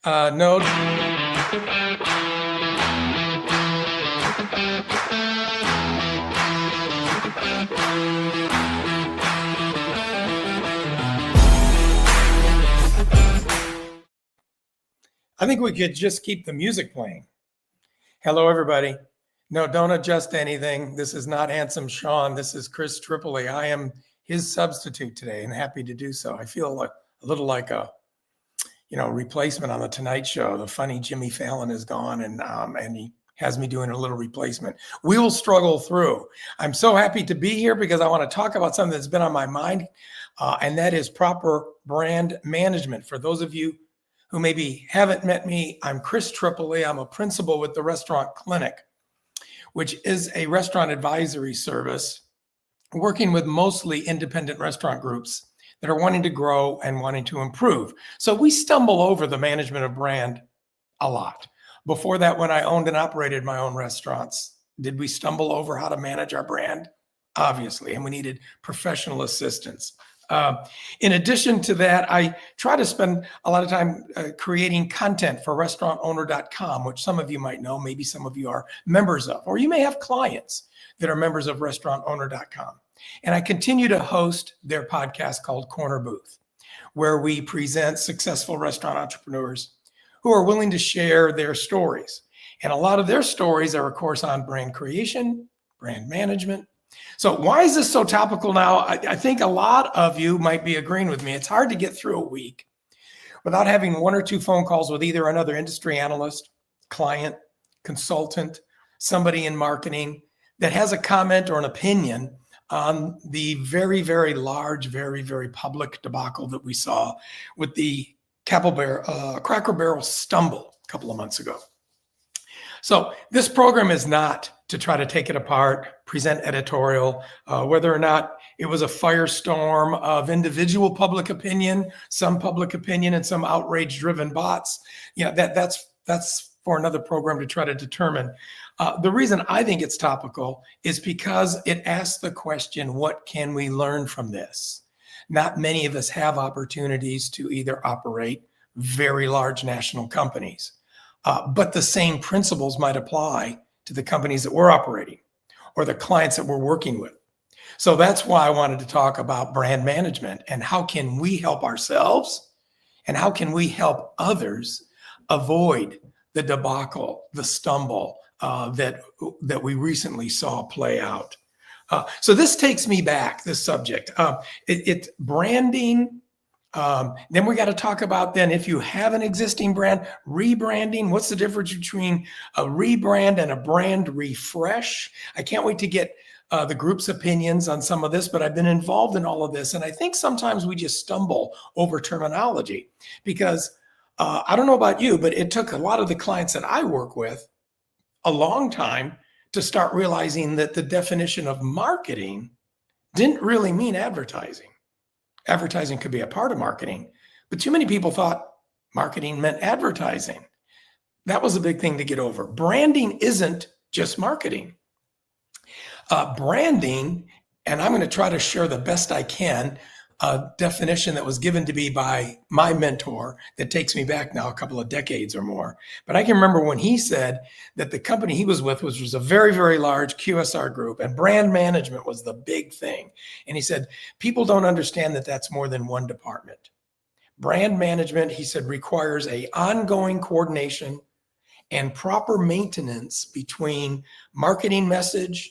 No. I think we could just keep the music playing. Hello, everybody. No, don't adjust anything. This is not Handsome Shawn. This is Chris Tripoli. I am his substitute today and happy to do so. I feel like a little like a replacement on the Tonight Show. The funny Jimmy Fallon is gone, and he has me doing a little replacement. We will struggle through. I'm so happy to be here because I want to talk about something that's been on my mind, and that is proper brand management. For those of you who maybe haven't met me, I'm Chris Tripoli. I'm a principal with the Restaurant Clinic, which is a restaurant advisory service working with mostly independent restaurant groups that are wanting to grow and wanting to improve. So we stumble over the management of brand a lot. Before that, when I owned and operated my own restaurants, did we stumble over how to manage our brand? Obviously, and we needed professional assistance. In addition to that, I try to spend a lot of time creating content for restaurantowner.com, which some of you might know, maybe some of you are members of, or you may have clients that are members of restaurantowner.com. And I continue to host their podcast called Corner Booth, where we present successful restaurant entrepreneurs who are willing to share their stories. And a lot of their stories are, of course, on brand creation, brand management. So why is this so topical now? I think a lot of you might be agreeing with me. It's hard to get through a week without having one or two phone calls with either another industry analyst, client, consultant, somebody in marketing that has a comment or an opinion on the very, very large, very, very public debacle that we saw with the Cracker Barrel stumble a couple of months ago. So this program is not to try to take it apart, present editorial, whether or not it was a firestorm of individual public opinion, some public opinion, and some outrage-driven bots. That's for another program to try to determine. The reason I think it's topical is because it asks the question, what can we learn from this? Not many of us have opportunities to either operate very large national companies, but the same principles might apply to the companies that we're operating or the clients that we're working with. So that's why I wanted to talk about brand management and how can we help ourselves and how can we help others avoid the debacle, the stumble that we recently saw play out. So this takes me back, this subject. It's branding. Then we got to talk about then if you have an existing brand, rebranding. What's the difference between a rebrand and a brand refresh? I can't wait to get the group's opinions on some of this, but I've been involved in all of this. And I think sometimes we just stumble over terminology because I don't know about you, but it took a lot of the clients that I work with a long time to start realizing that the definition of marketing didn't really mean advertising. Advertising could be a part of marketing, but too many people thought marketing meant advertising. That was a big thing to get over. Branding isn't just marketing. Branding, and I'm going to try to share the best I can, a definition that was given to me by my mentor that takes me back now a couple of decades or more. But I can remember when he said that the company he was with was a very, very large QSR group and brand management was the big thing. And he said, people don't understand that that's more than one department. Brand management, he said, requires an ongoing coordination and proper maintenance between marketing message,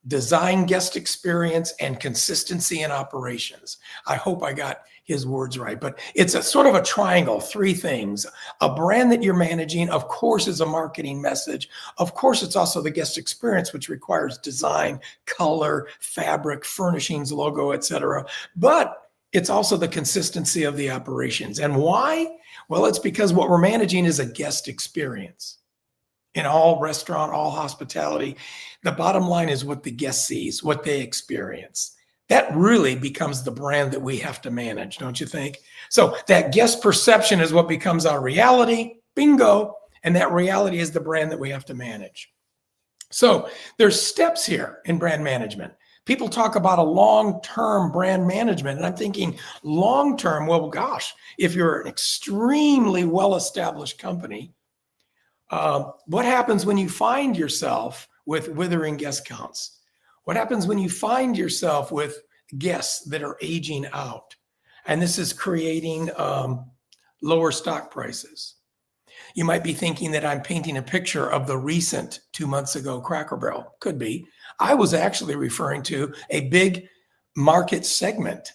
design, guest experience, and consistency in operations. I hope I got his words right, but it's a sort of a triangle, three things. A brand that you're managing, of course, is a marketing message. Of course, it's also the guest experience, which requires design, color, fabric, furnishings, logo, etc. But it's also the consistency of the operations. And why? Well, it's because what we're managing is a guest experience. In all restaurant, all hospitality, the bottom line is what the guest sees, what they experience. That really becomes the brand that we have to manage, don't you think? So that guest perception is what becomes our reality, bingo, and that reality is the brand that we have to manage. So there's steps here in brand management. People talk about a long-term brand management, and I'm thinking long-term, well, gosh, if you're an extremely well-established company, what happens when you find yourself with withering guest counts? What happens when you find yourself with guests that are aging out? And this is creating lower stock prices. You might be thinking that I'm painting a picture of the recent 2 months ago Cracker Barrel. Could be. I was actually referring to a big market segment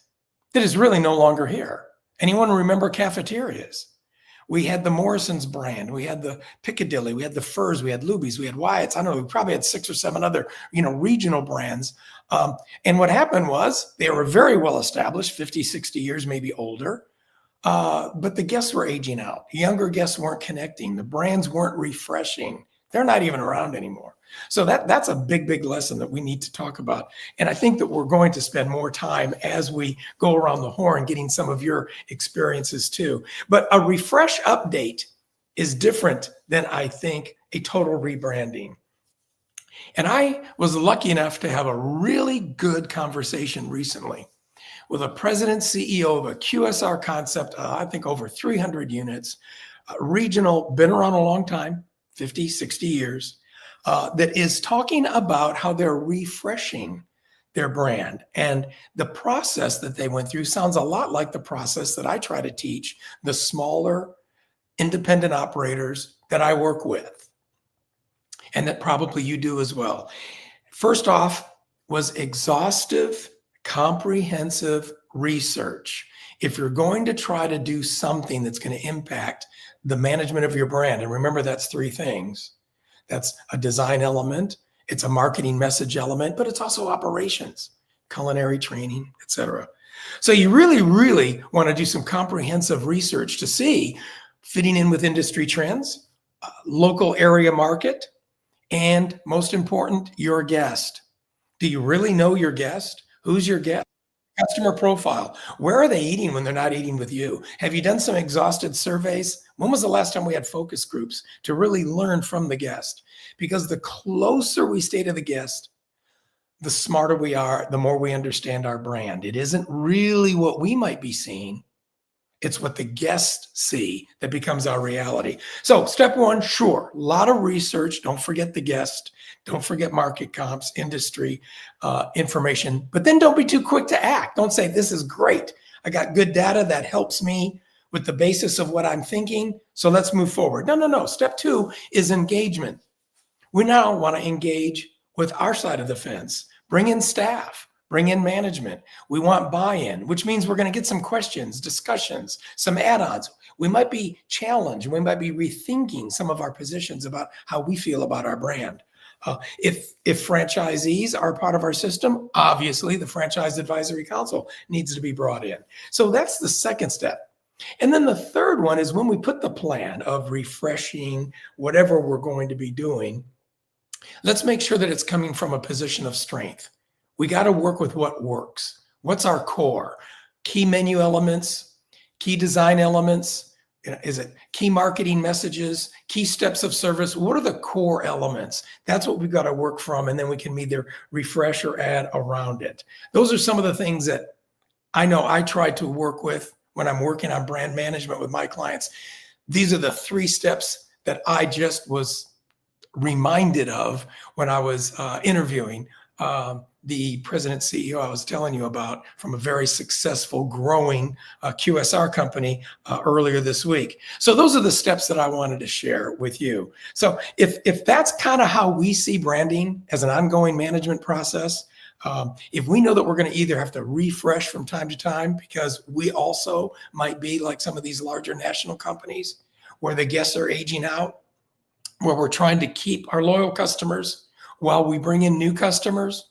that is really no longer here. Anyone remember cafeterias? We had the Morrison's brand, we had the Piccadilly, we had the Furs, we had Luby's, we had Wyatt's. I don't know, we probably had 6 or 7 other, regional brands. And what happened was they were very well established, 50, 60 years, maybe older. But the guests were aging out. Younger guests weren't connecting. The brands weren't refreshing. They're not even around anymore. So that's a big, big lesson that we need to talk about. And I think that we're going to spend more time as we go around the horn getting some of your experiences too. But a refresh update is different than, I think, a total rebranding. And I was lucky enough to have a really good conversation recently with a president CEO of a QSR concept, I think over 300 units, regional, been around a long time, 50, 60 years, that is talking about how they're refreshing their brand. And the process that they went through sounds a lot like the process that I try to teach the smaller independent operators that I work with, and that probably you do as well. First off was exhaustive, comprehensive research. If you're going to try to do something that's going to impact the management of your brand, and remember that's 3 things. That's a design element, it's a marketing message element, but it's also operations, culinary training, etc. So you really, really want to do some comprehensive research to see fitting in with industry trends, local area market, and most important, your guest. Do you really know your guest? Who's your guest? Customer profile. Where are they eating when they're not eating with you? Have you done some exhaustive surveys? When was the last time we had focus groups to really learn from the guest? Because the closer we stay to the guest, the smarter we are, the more we understand our brand. It isn't really what we might be seeing. It's what the guests see that becomes our reality. So step 1, sure, a lot of research. Don't forget the guest. Don't forget market comps, industry information. But then don't be too quick to act. Don't say, this is great. I got good data that helps me with the basis of what I'm thinking. So let's move forward. No. Step 2 is engagement. We now want to engage with our side of the fence. Bring in staff. Bring in management. We want buy-in, which means we're going to get some questions, discussions, some add-ons. We might be challenged. We might be rethinking some of our positions about how we feel about our brand. If franchisees are part of our system, obviously the Franchise Advisory Council needs to be brought in. So that's the second step. And then the third one is when we put the plan of refreshing whatever we're going to be doing, let's make sure that it's coming from a position of strength. We got to work with what works. What's our core? Key menu elements, key design elements. Is it key marketing messages, key steps of service? What are the core elements? That's what we've got to work from, and then we can either refresh or add around it. Those are some of the things that I know I try to work with when I'm working on brand management with my clients. These are the 3 steps that I just was reminded of when I was interviewing the president CEO I was telling you about from a very successful growing QSR company earlier this week. So those are the steps that I wanted to share with you. So if that's kind of how we see branding as an ongoing management process, if we know that we're going to either have to refresh from time to time because we also might be like some of these larger national companies where the guests are aging out, where we're trying to keep our loyal customers while we bring in new customers,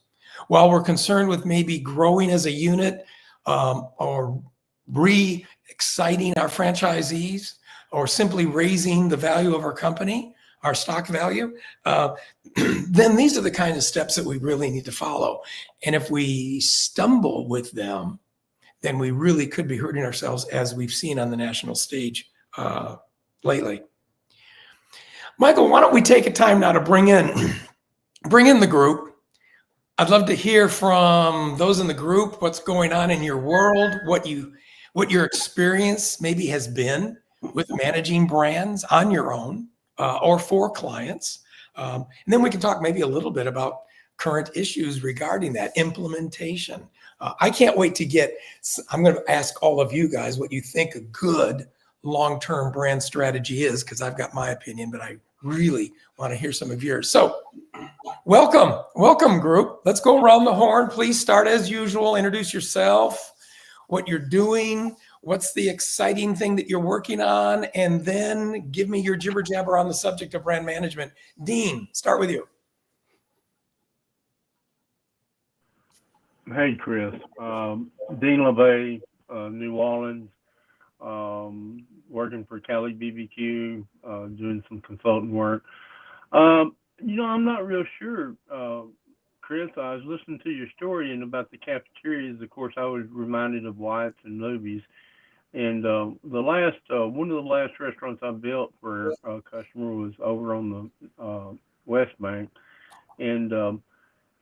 while we're concerned with maybe growing as a unit or re-exciting our franchisees or simply raising the value of our company, our stock value, then these are the kind of steps that we really need to follow. And if we stumble with them, then we really could be hurting ourselves, as we've seen on the national stage lately. Michael, why don't we take a time now to bring in the group. I'd love to hear from those in the group, what's going on in your world, what your experience maybe has been with managing brands on your own or for clients. And then we can talk maybe a little bit about current issues regarding that implementation. I can't wait I'm going to ask all of you guys what you think a good long-term brand strategy is, because I've got my opinion, but I really want to hear some of yours. So welcome group. Let's go around the horn. Please start as usual. Introduce yourself, what you're doing, what's the exciting thing that you're working on, and then give me your jibber jabber on the subject of brand management. Dean, start with you. Hey, Chris. Dean LeVay, New Orleans, working for Cali BBQ, doing some consulting work. I'm not real sure, Chris. I was listening to your story and about the cafeterias. Of course, I was reminded of White's and Luby's. And one of the last restaurants I built for a customer was over on the West Bank. And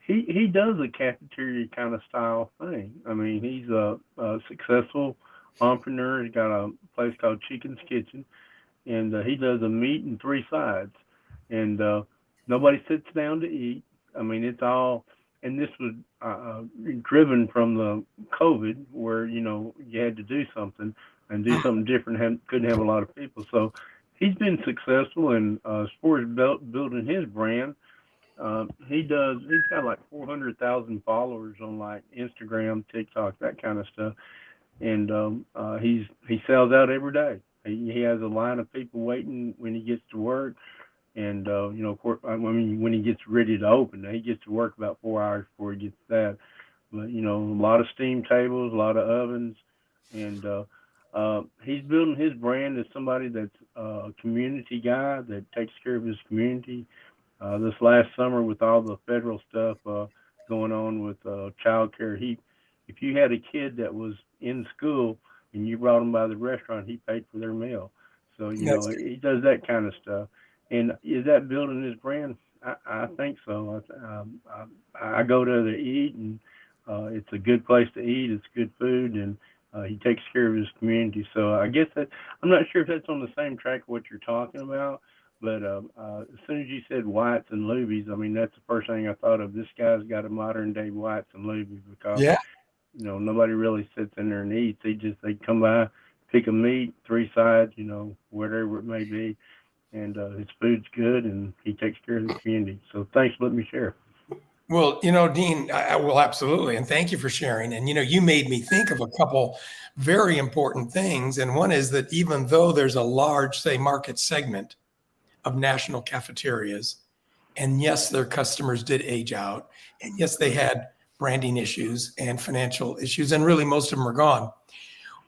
he does a cafeteria kind of style thing. I mean, he's a successful entrepreneur. He's got a place called Chicken's Kitchen, and he does a meat and three sides. And nobody sits down to eat. I mean, it's all, and this was driven from the COVID, where you had to do something and do something different. Couldn't have a lot of people, so he's been successful. And as far as building his brand. He's got like 400,000 followers on like Instagram, TikTok, that kind of stuff. And he sells out every day. He has a line of people waiting when he gets to work. And, of course, I mean, when he gets ready to open, he gets to work about 4 hours before he gets that. But, a lot of steam tables, a lot of ovens. And he's building his brand as somebody that's a community guy that takes care of his community. This last summer, with all the federal stuff going on with child care, if you had a kid that was in school and you brought them by the restaurant, he paid for their meal. So he does that kind of stuff. And is that building his brand? I think so. I go there to eat, and it's a good place to eat. It's good food, and he takes care of his community. So I guess I'm not sure if that's on the same track of what you're talking about. But as soon as you said White's and Luby's, I mean, that's the first thing I thought of. This guy's got a modern day White's and Luby's, because nobody really sits in there and eats. They come by, pick a meat, three sides, whatever it may be, and his food's good, and he takes care of the community. So thanks for letting me share. Well, Dean, I will absolutely. And thank you for sharing. And, you made me think of a couple very important things. And one is that even though there's a large, say, market segment of national cafeterias, and yes, their customers did age out, and yes, they had branding issues and financial issues, and really most of them are gone.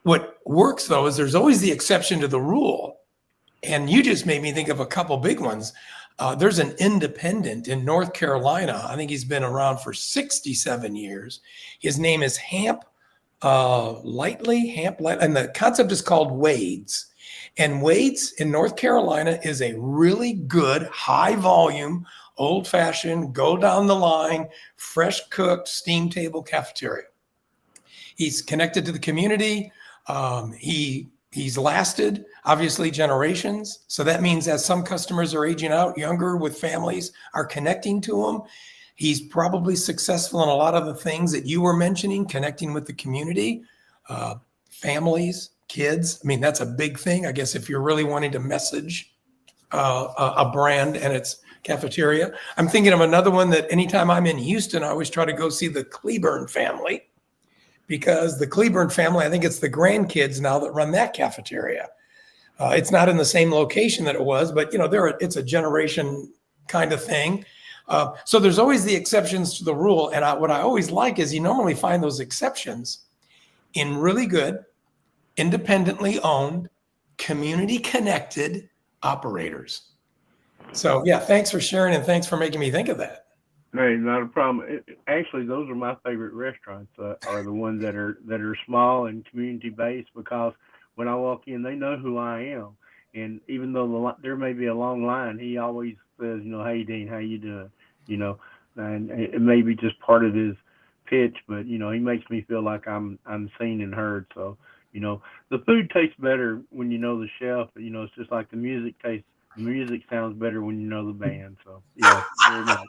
What works, though, is there's always the exception to the rule. And you just made me think of a couple big ones. There's an independent in North Carolina. I think he's been around for 67 years. His name is Hamp Lightly, and the concept is called Wade's. And Wade's in North Carolina is a really good, high volume, old fashioned, go down the line, fresh cooked steam table cafeteria. He's connected to the community. He's lasted, obviously, generations. So that means as some customers are aging out, younger with families are connecting to him. He's probably successful in a lot of the things that you were mentioning, connecting with the community, families, kids. I mean, that's a big thing, I guess, if you're really wanting to message a brand and its cafeteria. I'm thinking of another one that anytime I'm in Houston, I always try to go see the Cleburne family, because the Cleburne family, I think it's the grandkids now that run that cafeteria. It's not in the same location that it was, but it's a generation kind of thing. So there's always the exceptions to the rule. And what I always like is you normally find those exceptions in really good, independently owned, community connected operators. So yeah, thanks for sharing, and thanks for making me think of that. Hey, not a problem. Actually, those are my favorite restaurants. Are the ones that are small and community based, because when I walk in, they know who I am. And even though there may be a long line, he always says, "Hey Dean, how you doing?" You know, and it may be just part of his pitch, but he makes me feel like I'm seen and heard. So the food tastes better when you know the chef. It's just like the music sounds better when you know the band. So yes, very much.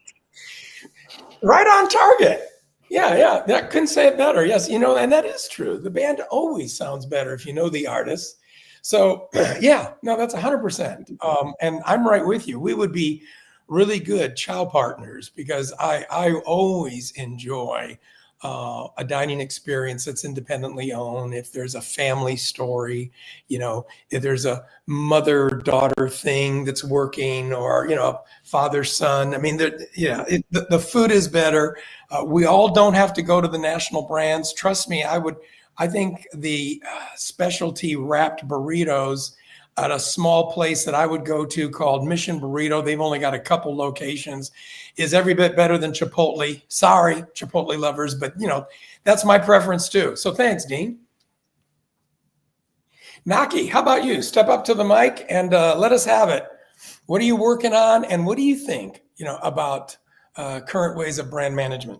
Right on target. Yeah, yeah. That couldn't say it better. Yes, and that is true. The band always sounds better if you know the artist. So, yeah, no, that's 100%. And I'm right with you. We would be really good chow partners because I always enjoy a dining experience that's independently owned. If there's a family story, if there's a mother daughter thing that's working, or father son. I mean, the food is better. We all don't have to go to the national brands. Trust me, I think the specialty wrapped burritos at a small place that I would go to called Mission Burrito. They've only got a couple locations, is every bit better than Chipotle. Sorry, Chipotle lovers, but that's my preference too. So thanks, Dean. Naki, how about you? Step up to the mic and let us have it. What are you working on, and what do you think, about current ways of brand management?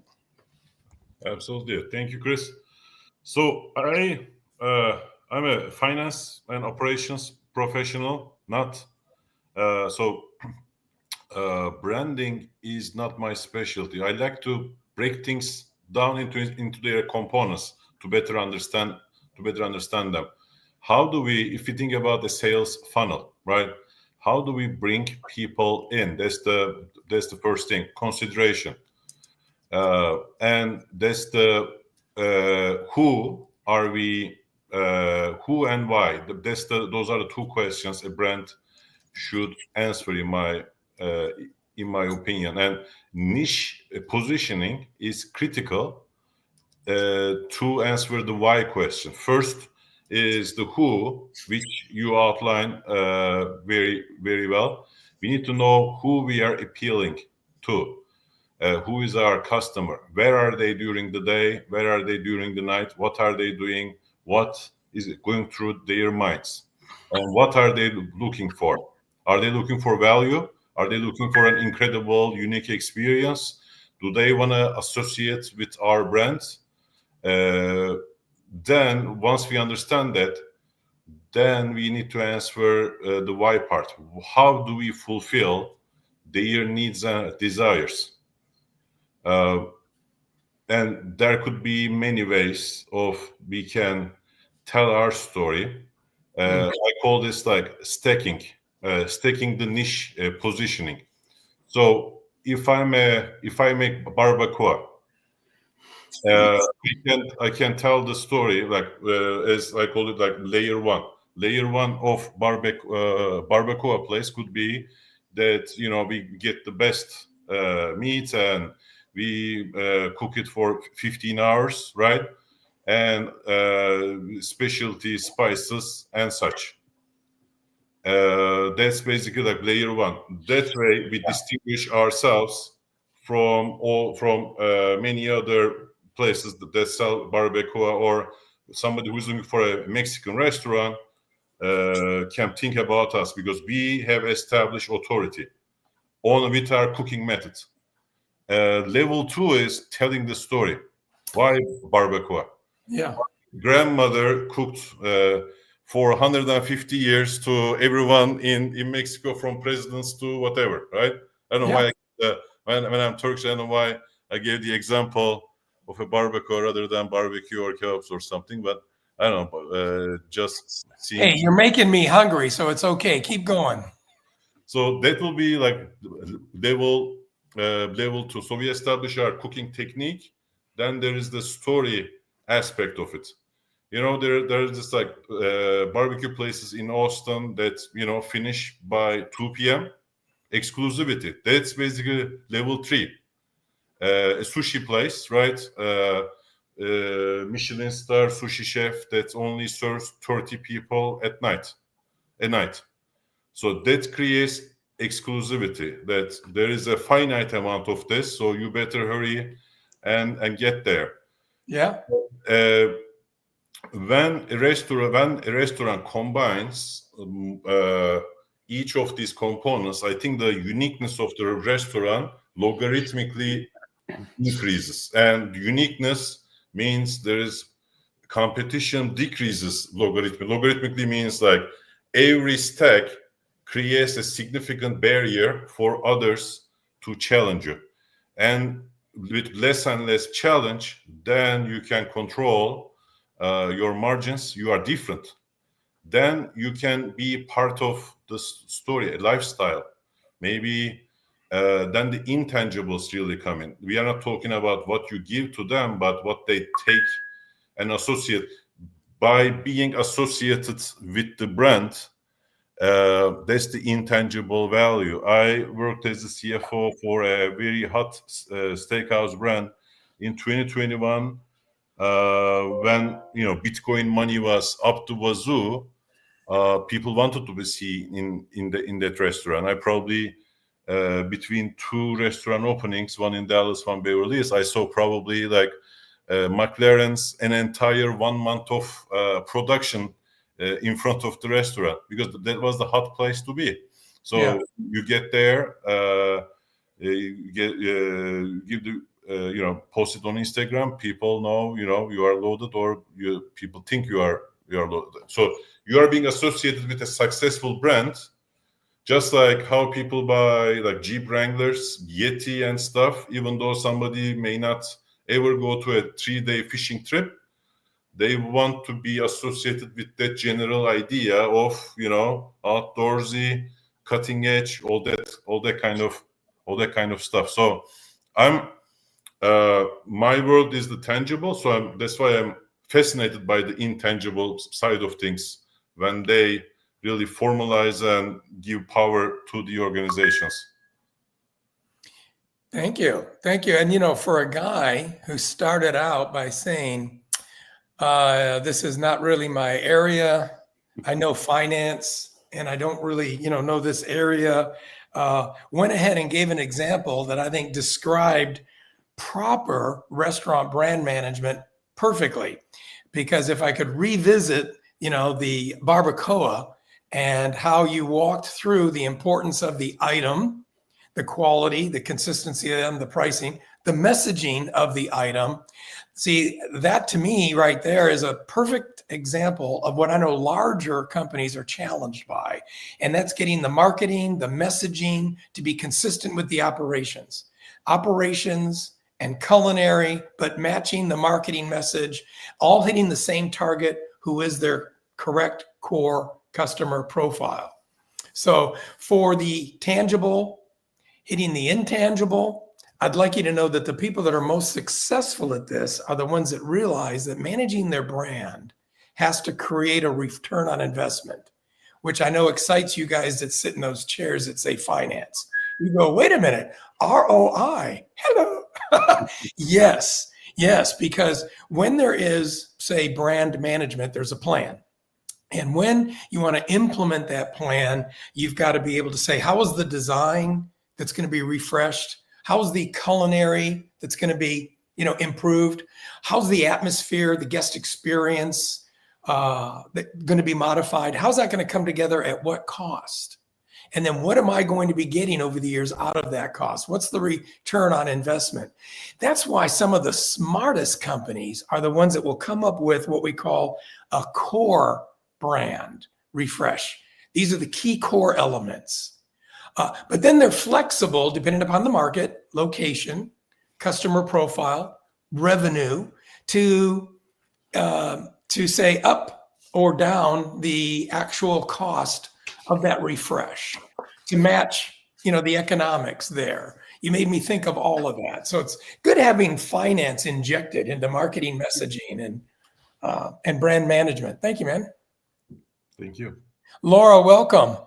Absolutely. Thank you, Chris. So I'm a finance and operations professional, not so branding is not my specialty. I like to break things down into their components to better understand them. How do we, if you think about the sales funnel, right? How do we bring people in? That's the first thing, consideration, and that's the who are we, who and why. Those are the two questions a brand should answer in my opinion. And niche positioning is critical to answer the why question. First is the who, which you outline very, very well. We need to know who we are appealing to. Who is our customer? Where are they during the day? Where are they during the night? What are they doing? What is going through their minds? And what are they looking for? Are they looking for value? Are they looking for an incredible, unique experience? Do they want to associate with our brand? Then, once we understand that, then we need to answer the why part. How do we fulfill their needs and desires? And there could be many ways of we can tell our story. I call this like stacking the niche positioning. So if I make barbacoa, I can tell the story like as I call it, like layer one. Layer one of barbacoa place could be that we get the best meat and we cook it for 15 hours, right? And specialty spices and such. That's basically like layer one. That way we distinguish ourselves from many other places that sell barbacoa, or somebody who's looking for a Mexican restaurant can think about us because we have established authority with our cooking methods. Level two is telling the story. Why barbacoa? Yeah. Grandmother cooked for 150 years to everyone in Mexico, from presidents to whatever, right? I don't know why when I'm Turkish, I don't know why I gave the example of a barbacoa rather than barbecue or kebabs or something, but I don't know, just seeing. Hey, you're making me hungry, so it's okay. Keep going. So that will be like level two. So we establish our cooking technique. Then there is the story aspect of it. There's just like barbecue places in Austin that finish by 2 p.m. exclusivity. That's basically level three. A sushi place, right? Michelin star sushi chef that only serves 30 people at night. So that creates exclusivity, that there is a finite amount of this, so you better hurry and get there. Yeah. When a restaurant combines each of these components, I think the uniqueness of the restaurant logarithmically increases, and uniqueness means there is competition decreases logarithmically means like every stack creates a significant barrier for others to challenge you, and with less and less challenge, then you can control your margins. You are different, then you can be part of the story, a lifestyle. Maybe then the intangibles really come in. We are not talking about what you give to them, but what they take and associate. By being associated with the brand, that's the intangible value. I worked as a CFO for a very hot steakhouse brand in 2021 when Bitcoin money was up to wazoo. People wanted to be seen in that restaurant. I probably between two restaurant openings, one in Dallas, one Beverly Hills, I saw probably like McLaren's an entire 1 month of production in front of the restaurant, because that was the hot place to be. So Yeah. you get there, you get give the post it on Instagram. People know you are loaded, or people think you are loaded. So you are being associated with a successful brand, just like how people buy like Jeep Wranglers, Yeti, and stuff. Even though somebody may not ever go to a 3-day fishing trip, they want to be associated with that general idea of outdoorsy, cutting edge, all that kind of stuff. So I'm my world is the tangible, so that's why I'm fascinated by the intangible side of things when they really formalize and give power to the organizations. Thank you. Thank you. And, for a guy who started out by saying, this is not really my area. I know finance and I don't really, know this area. Went ahead and gave an example that I think described proper restaurant brand management perfectly. Because if I could revisit, the barbacoa and how you walked through the importance of the item, the quality, the consistency of them, the pricing, the messaging of the item. See, that to me right there is a perfect example of what I know larger companies are challenged by. And that's getting the marketing, the messaging to be consistent with the operations and culinary, but matching the marketing message, all hitting the same target, who is their correct core customer profile. So for the tangible, hitting the intangible, I'd like you to know that the people that are most successful at this are the ones that realize that managing their brand has to create a return on investment, which I know excites you guys that sit in those chairs that say finance. You go, wait a minute, ROI, hello. Yes, because when there is, say, brand management, there's a plan. And when you want to implement that plan, you've got to be able to say, how is the design that's going to be refreshed? How's the culinary that's going to be, improved? How's the atmosphere, the guest experience going to be modified? How's that going to come together? At what cost? And then what am I going to be getting over the years out of that cost? What's the return on investment? That's why some of the smartest companies are the ones that will come up with what we call a core brand refresh. These are the key core elements. But then they're flexible depending upon the market, location, customer profile, revenue, to say up or down the actual cost of that refresh to match, the economics there. You made me think of all of that. So it's good having finance injected into marketing messaging and brand management. Thank you, man. Thank you. Laura, welcome.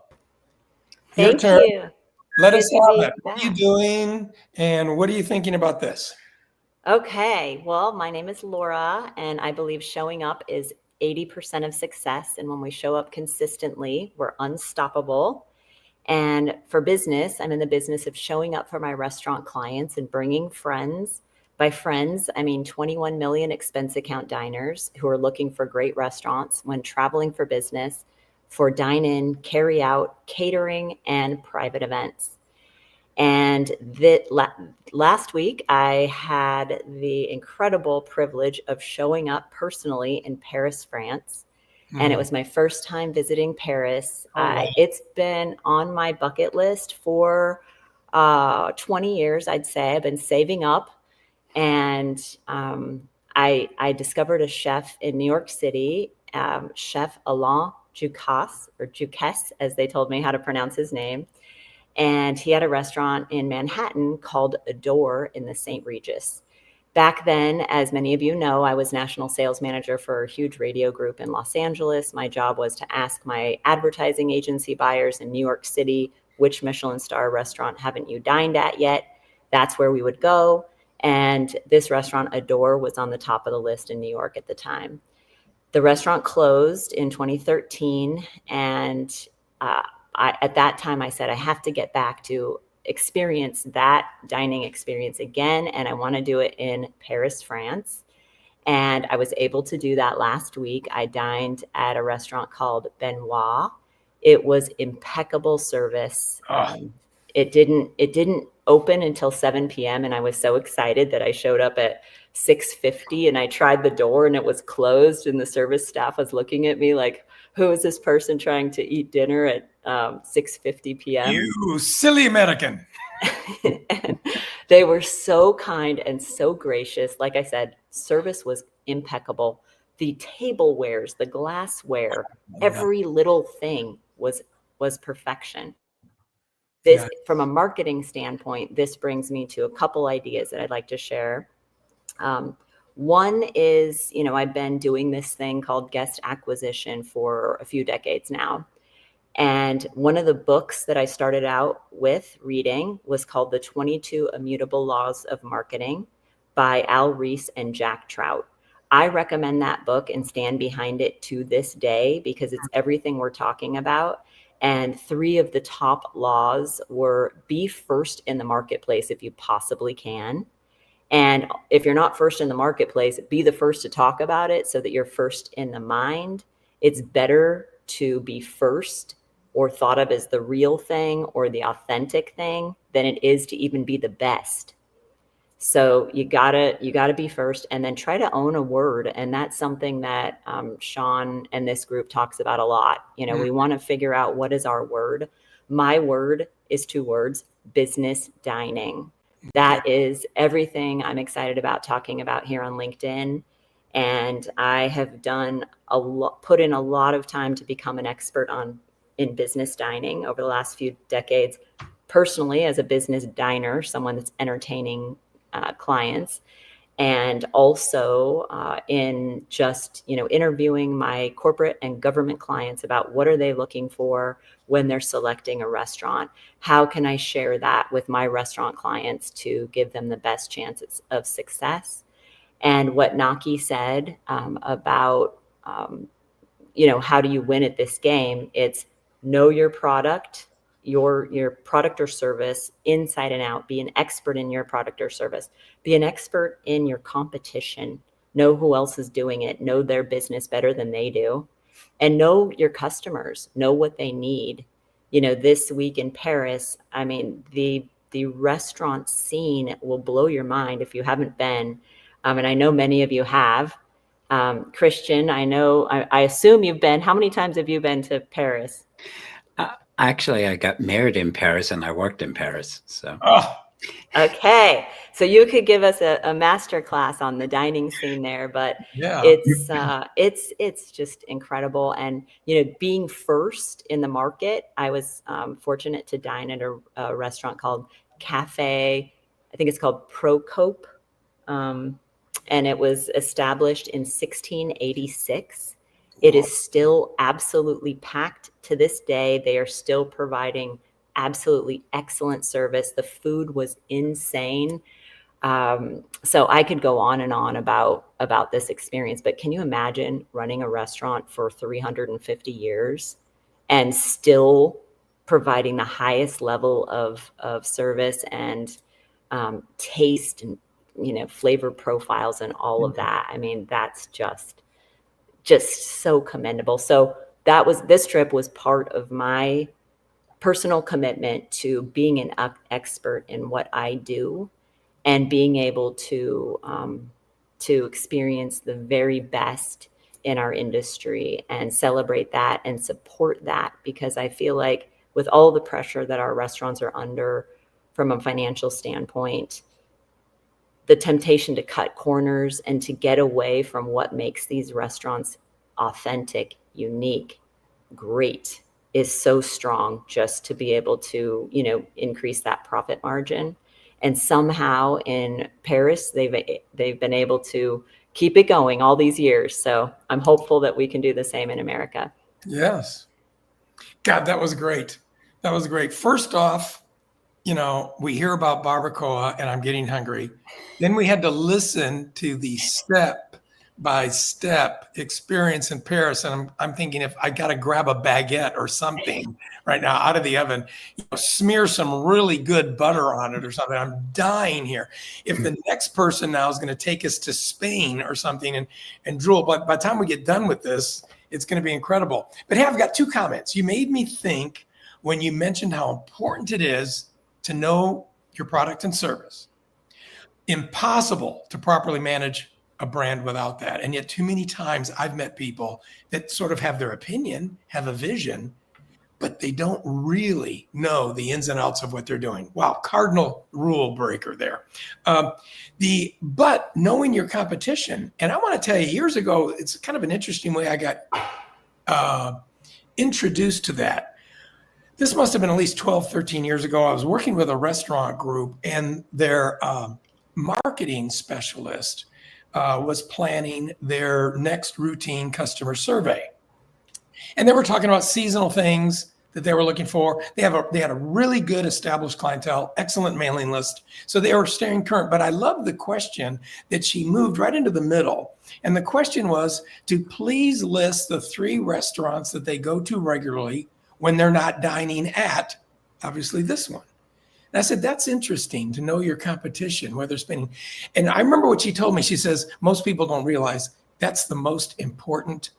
Thank you. Let Good us to have be it. What are you back. doing and what are you thinking about this? Okay, well, my name is Laura, and I believe showing up is 80% of success. And when we show up consistently, we're unstoppable. And for business, I'm in the business of showing up for my restaurant clients and bringing friends. By friends, I mean 21 million expense account diners who are looking for great restaurants when traveling for business, for dine-in, carry-out, catering, and private events. And last week, I had the incredible privilege of showing up personally in Paris, France. And it was my first time visiting Paris. Oh, wow. It's been on my bucket list for 20 years, I'd say. I've been saving up. And I discovered a chef in New York City, Chef Alain Ducasse, or Ducasse, as they told me how to pronounce his name. And he had a restaurant in Manhattan called Adore in the St. Regis. Back then, as many of you know, I was national sales manager for a huge radio group in Los Angeles. My job was to ask my advertising agency buyers in New York City, which Michelin star restaurant haven't you dined at yet? That's where we would go. And this restaurant, Adore, was on the top of the list in New York at the time. The restaurant closed in 2013, and at that time I said, I have to get back to experience that dining experience again, and I want to do it in Paris, France. And I was able to do that last week. I dined at a restaurant called Benoit. It was impeccable service. It didn't open until 7 p.m. and I was so excited that I showed up at 6:50 and I tried the door and it was closed, and the service staff was looking at me like, who is this person trying to eat dinner at 6:50 p.m.? You silly American. And they were so kind and so gracious. Like I said, service was impeccable. The tablewares, the glassware, every little thing was perfection. This, from a marketing standpoint, this brings me to a couple ideas that I'd like to share. One is, I've been doing this thing called guest acquisition for a few decades now. And one of the books that I started out with reading was called The 22 Immutable Laws of Marketing by Al Ries and Jack Trout. I recommend that book and stand behind it to this day because it's everything we're talking about. And 3 of the top laws were: be first in the marketplace if you possibly can. And if you're not first in the marketplace, be the first to talk about it so that you're first in the mind. It's better to be first or thought of as the real thing or the authentic thing than it is to even be the best. So you gotta be first, and then try to own a word. And that's something that Shawn and this group talks about a lot. We want to figure out, what is our word? My word is 2 words: business dining. That is everything I'm excited about talking about here on LinkedIn. And I have put in a lot of time to become an expert in business dining over the last few decades, personally as a business diner, someone that's entertaining clients, and also in just interviewing my corporate and government clients about what are they looking for when they're selecting a restaurant. How can I share that with my restaurant clients to give them the best chances of success? And what Naki said about how do you win at this game? It's know your product, your product or service inside and out. Be an expert in your product or service. Be an expert in your competition. Know who else is doing it. Know their business better than they do. And know your customers. Know what they need. This week in Paris, I mean, the restaurant scene will blow your mind if you haven't been. And I know many of you have. Christian, I assume you've been. How many times have you been to Paris? Actually, I got married in Paris and I worked in Paris. So. Okay, so you could give us a master class on the dining scene there, but it's just incredible. And being first in the market, I was fortunate to dine at a restaurant called Cafe. I think it's called Procope, and it was established in 1686. It is still absolutely packed to this day. They are still providing absolutely excellent service. The food was insane. So I could go on and on about this experience, but can you imagine running a restaurant for 350 years and still providing the highest level of service and taste and flavor profiles and all of that? I mean, that's just so commendable. So this trip was part of my personal commitment to being an expert in what I do and being able to experience the very best in our industry and celebrate that and support that, because I feel like with all the pressure that our restaurants are under from a financial standpoint, the temptation to cut corners and to get away from what makes these restaurants authentic, unique, great is so strong, just to be able to, increase that profit margin. And somehow in Paris, they've been able to keep it going all these years. So I'm hopeful that we can do the same in America. Yes. God, that was great. That was great. First off, we hear about barbacoa and I'm getting hungry. Then we had to listen to the step-by-step experience in Paris. And I'm thinking, if I got to grab a baguette or something right now out of the oven, smear some really good butter on it or something. I'm dying here. If the next person now is going to take us to Spain or something and drool, but by the time we get done with this, it's going to be incredible. But hey, I've got two comments. You made me think when you mentioned how important it is to know your product and service. Impossible to properly manage a brand without that. And yet too many times I've met people that sort of have their opinion, have a vision, but they don't really know the ins and outs of what they're doing. Wow, cardinal rule breaker there. But knowing your competition, and I want to tell you, years ago, it's kind of an interesting way I got introduced to that. This must have been at least 12, 13 years ago. I was working with a restaurant group, and their marketing specialist was planning their next routine customer survey. And they were talking about seasonal things that they were looking for. They had a really good established clientele, excellent mailing list. So they were staying current. But I love the question that she moved right into the middle. And the question was to please list the 3 restaurants that they go to regularly when they're not dining at, obviously, this one. And I said, that's interesting to know your competition, where they're spending. And I remember what she told me. She says, most people don't realize that's the most important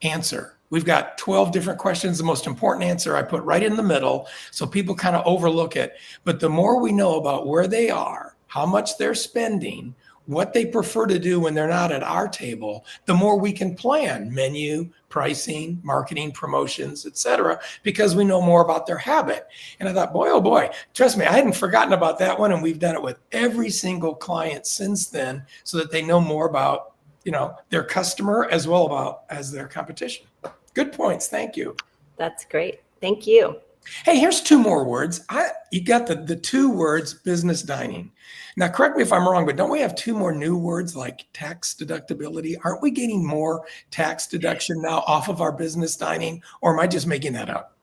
answer. We've got 12 different questions. The most important answer I put right in the middle, so people kind of overlook it. But the more we know about where they are, how much they're spending, what they prefer to do when they're not at our table, the more we can plan menu, pricing, marketing, promotions, etc., because we know more about their habit. And I thought, boy, oh boy, trust me, I hadn't forgotten about that one. And we've done it with every single client since then, so that they know more about, their customer as well as their competition. Good points. Thank you. That's great. Thank you. Hey, here's 2 more words. You got the 2 words, business dining. Now, correct me if I'm wrong, but don't we have 2 more new words like tax deductibility? Aren't we getting more tax deduction now off of our business dining, or am I just making that up?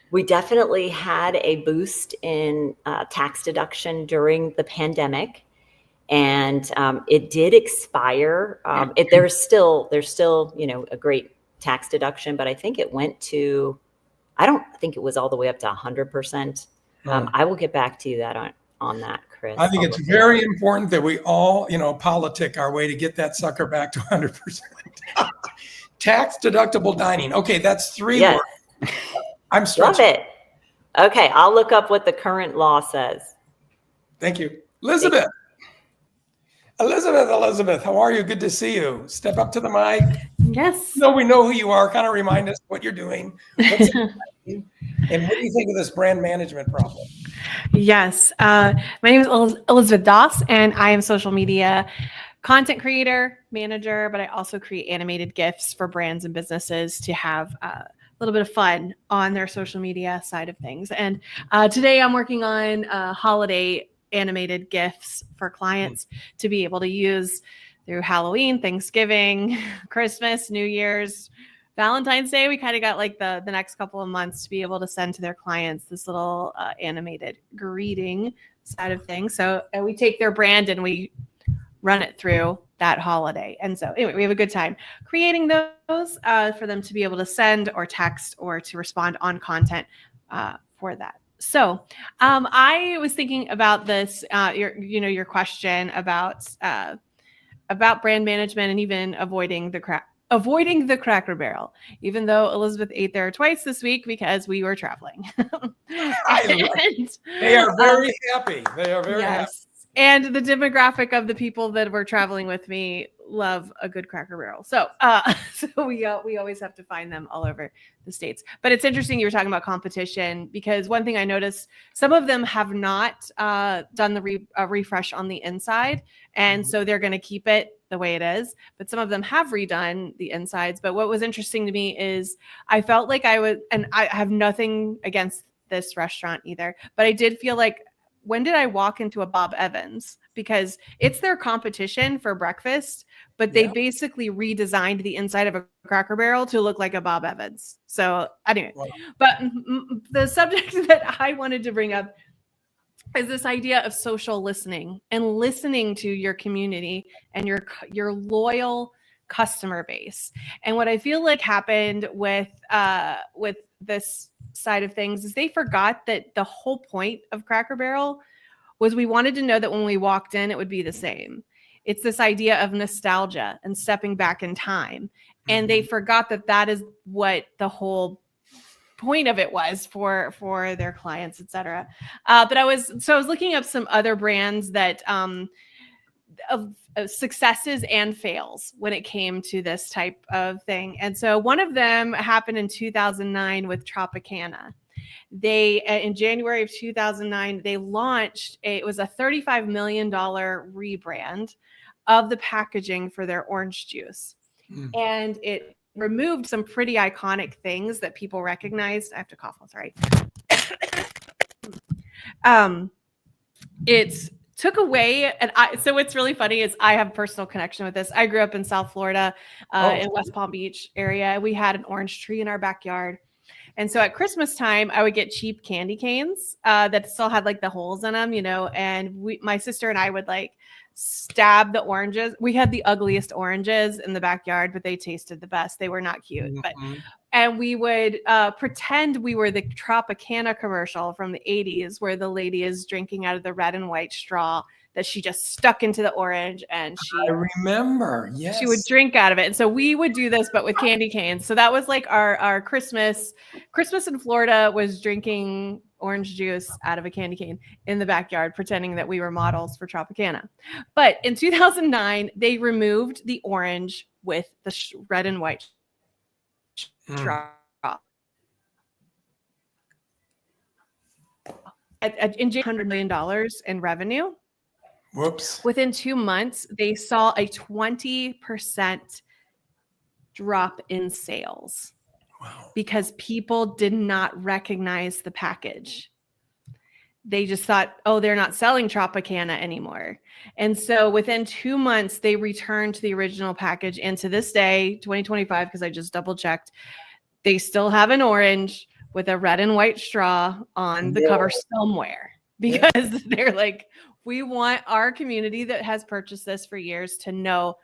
We definitely had a boost in tax deduction during the pandemic, and it did expire. There's still, a great tax deduction, but I think it went to, I don't think it was all the way up to 100%. I will get back to you on that, Chris. I think it's very important that we all, politic our way to get that sucker back to 100%. Tax deductible dining. Okay, that's 3 Yes. words. I'm stretching. Love it. Okay, I'll look up what the current law says. Thank you. Elizabeth, how are you? Good to see you. Step up to the mic. Yes. No, we know who you are. Kind of remind us what you're doing. And what do you think of this brand management problem? Yes. My name is Elizabeth Doss, and I am social media content creator, manager, but I also create animated GIFs for brands and businesses to have a little bit of fun on their social media side of things. And today I'm working on holiday animated GIFs for clients to be able to use through Halloween, Thanksgiving, Christmas, New Year's, Valentine's Day. We kind of got like the next couple of months to be able to send to their clients this little animated greeting side of things. So we take their brand and we run it through that holiday. And so anyway, we have a good time creating those for them to be able to send or text or to respond on content for that. So I was thinking about this, your question about brand management and even avoiding the avoiding the Cracker Barrel, even though Elizabeth ate there twice this week because we were traveling. They are very happy. They are very happy. Yes. And the demographic of the people that were traveling with me love a good Cracker Barrel. So, so we always have to find them all over the States. But it's interesting you were talking about competition, because one thing I noticed, some of them have not done the refresh on the inside. And so they're going to keep it the way it is. But some of them have redone the insides. But what was interesting to me is I felt like I have nothing against this restaurant either, but I did feel like, when did I walk into a Bob Evans? Because it's their competition for breakfast, but they basically redesigned the inside of a Cracker Barrel to look like a Bob Evans. So anyway, but the subject that I wanted to bring up is this idea of social listening and listening to your community and your loyal customer base. And what I feel like happened with this side of things is they forgot that the whole point of Cracker Barrel was we wanted to know that when we walked in, it would be the same. It's this idea of nostalgia and stepping back in time. And they forgot that that is what the whole point of it was for their clients, et cetera. But I was looking up some other brands that of successes and fails when it came to this type of thing. And so one of them happened in 2009 with Tropicana. They, in January of 2009, they launched, it was a $35 million rebrand of the packaging for their orange juice. And it removed some pretty iconic things that people recognized. I have to cough, I'm sorry. It's took away, and so what's really funny is I have a personal connection with this. I grew up in South Florida, in West Palm Beach area. We had an orange tree in our backyard. And so at Christmas time, I would get cheap candy canes that still had like the holes in them, and my sister and I would like stab the oranges. We had the ugliest oranges in the backyard, but they tasted the best. They were not cute, and we would pretend we were the Tropicana commercial from the 80s where the lady is drinking out of the red and white straw that she just stuck into the orange, and I remember, yes. She would drink out of it. And so we would do this, but with candy canes. So that was like our Christmas in Florida was drinking orange juice out of a candy cane in the backyard, pretending that we were models for Tropicana. But in 2009, they removed the orange with the red and white straw. In $100 million in revenue. Whoops. Within 2 months, they saw a 20% drop in sales. Wow. Because people did not recognize the package. They just thought, oh, they're not selling Tropicana anymore. And so within 2 months, they returned to the original package. And to this day, 2025, because I just double checked, they still have an orange with a red and white straw on the cover somewhere. Because they're like, we want our community that has purchased this for years to know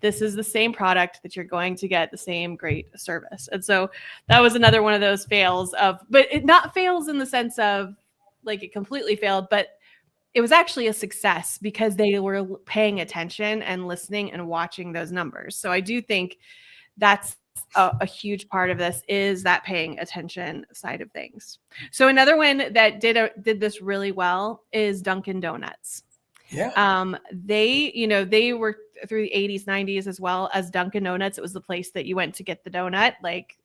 this is the same product, that you're going to get the same great service. And so that was another one of those fails but it not fails in the sense of like it completely failed, but it was actually a success because they were paying attention and listening and watching those numbers. So I do think that's a huge part of this is that paying attention side of things. So another one that did this really well is Dunkin' Donuts. Yeah. They were through the 80s, 90s, as well as Dunkin' Donuts. It was the place that you went to get the donut, like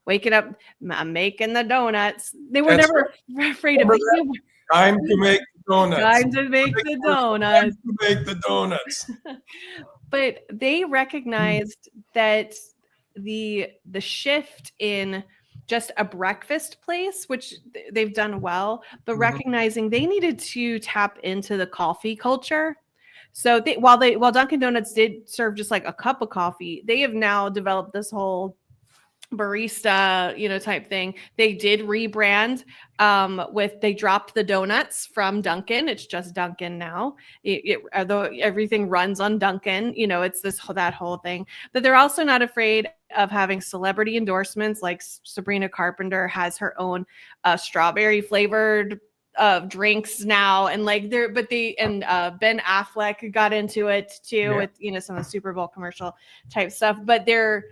waking up, I'm making the donuts. They were never afraid of it. Time to make the donuts. Time to make the donuts. Time to make the donuts. But they recognized that the shift in just a breakfast place, which they've done well, but recognizing they needed to tap into the coffee culture. So while Dunkin' Donuts did serve just like a cup of coffee, they have now developed this whole barista, type thing. They did rebrand they dropped the donuts from Dunkin'. It's just Dunkin' now. Everything runs on Dunkin', it's that whole thing. But they're also not afraid of having celebrity endorsements, like Sabrina Carpenter has her own strawberry flavored drinks now, and like Ben Affleck got into it too, with some of the Super Bowl commercial type stuff. But they're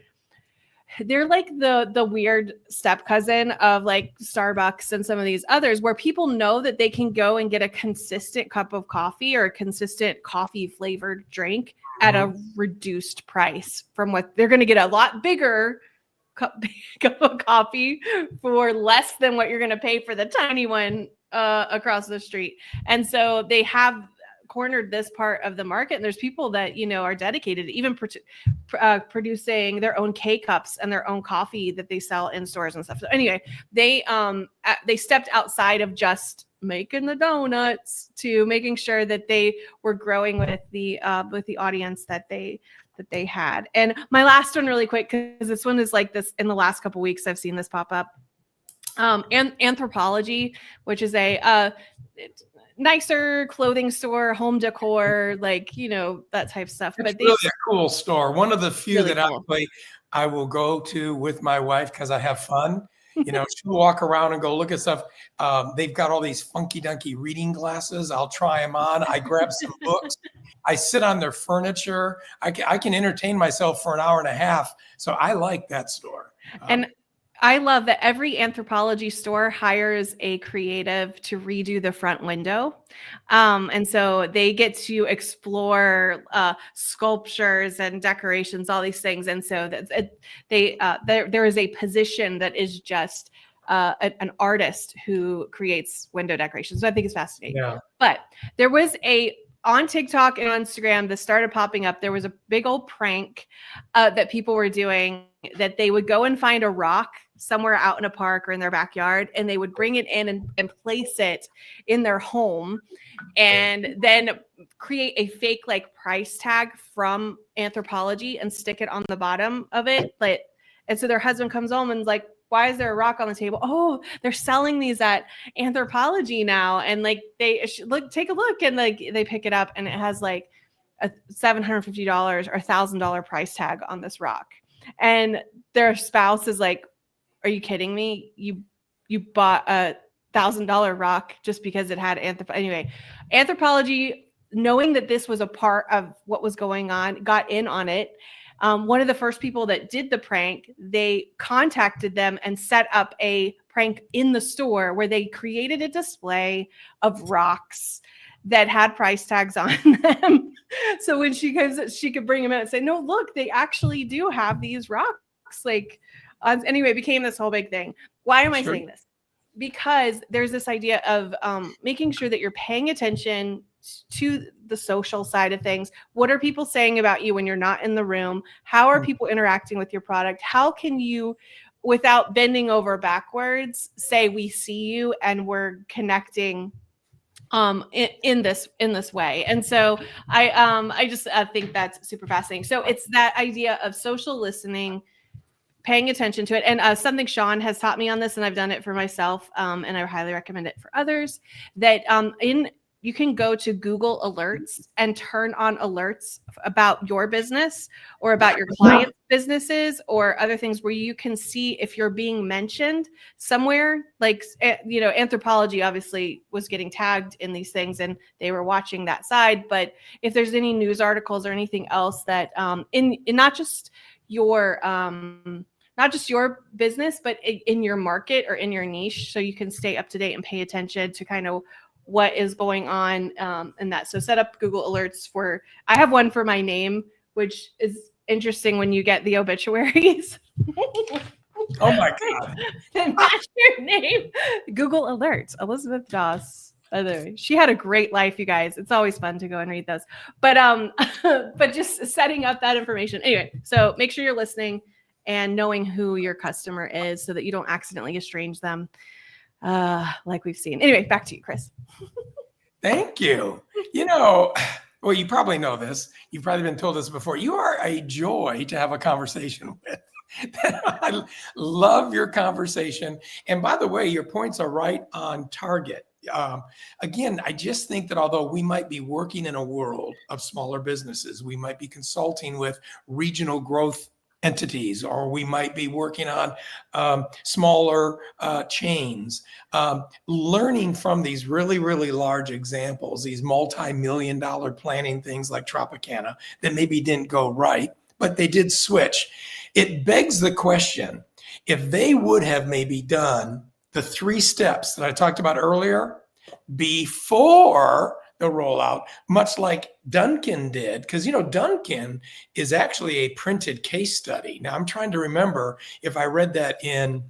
like the weird step cousin of like Starbucks and some of these others, where people know that they can go and get a consistent cup of coffee or a consistent coffee flavored drink at a reduced price from what they're going to get. A lot bigger cup of coffee for less than what you're going to pay for the tiny one across the street. And so they have cornered this part of the market, and there's people that are dedicated to even producing their own K-cups and their own coffee that they sell in stores and stuff. So anyway, they stepped outside of just making the donuts to making sure that they were growing with the audience that they had. And my last one really quick, because this one is like this in the last couple of weeks, I've seen this pop up. And Anthropologie, which is a nicer clothing store, home decor, like, that type of stuff. It's but really a cool store. One of the few Really that cool. I will go to with my wife because I have fun. She'll walk around and go look at stuff. They've got all these funky dunky reading glasses. I'll try them on. I grab some books. I sit on their furniture. I can entertain myself for an hour and a half. So I like that store. And I love that every Anthropologie store hires a creative to redo the front window. And so they get to explore sculptures and decorations, all these things. And so there is a position that is just an artist who creates window decorations. So I think it's fascinating. Yeah. But there was on TikTok and on Instagram that started popping up, there was a big old prank that people were doing, that they would go and find a rock somewhere out in a park or in their backyard, and they would bring it in and place it in their home, and then create a fake like price tag from Anthropologie and stick it on the bottom of it. And so their husband comes home and is like, why is there a rock on the table? Oh, they're selling these at Anthropologie now. And like, take a look, and like they pick it up, and it has like a $750 or $1,000 price tag on this rock. And their spouse is like, are you kidding me? You bought a $1,000 rock just because it had Anyway, Anthropologie, knowing that this was a part of what was going on, got in on it. One of the first people that did the prank, they contacted them and set up a prank in the store where they created a display of rocks that had price tags on them. So when she comes, she could bring them in and say, no, look, they actually do have these rocks. Like, anyway, it became this whole big thing. Why am I saying this? Because there's this idea of making sure that you're paying attention to the social side of things. What are people saying about you when you're not in the room? How are people interacting with your product? How can you, without bending over backwards, say we see you and we're connecting in this way? And so I just think that's super fascinating. So it's that idea of social listening, paying attention to it. And something Shawn has taught me on this, and I've done it for myself, and I highly recommend it for others, that you can go to Google Alerts and turn on alerts about your business or about your clients' businesses or other things, where you can see if you're being mentioned somewhere. Like, Anthropologie obviously was getting tagged in these things and they were watching that side. But if there's any news articles or anything else that in not just your business, but in your market or in your niche, so you can stay up to date and pay attention to kind of what is going on in that. So set up Google Alerts I have one for my name, which is interesting when you get the obituaries. Oh my God. And match your name. Google Alerts, Elizabeth Doss. By the way, she had a great life, you guys. It's always fun to go and read those. But just setting up that information. Anyway, so make sure you're listening and knowing who your customer is so that you don't accidentally estrange them, like we've seen. Anyway, back to you, Chris. Thank you. Well, you probably know this. You've probably been told this before. You are a joy to have a conversation with. I love your conversation. And by the way, your points are right on target. Again, I just think that although we might be working in a world of smaller businesses, we might be consulting with regional growth entities, or we might be working on smaller chains. Learning from these really, really large examples, these multi-million-dollar planning things like Tropicana that maybe didn't go right, but they did switch. It begs the question, if they would have maybe done the 3 steps that I talked about earlier before the rollout, much like Duncan did, because Duncan is actually a printed case study. Now I'm trying to remember if I read that in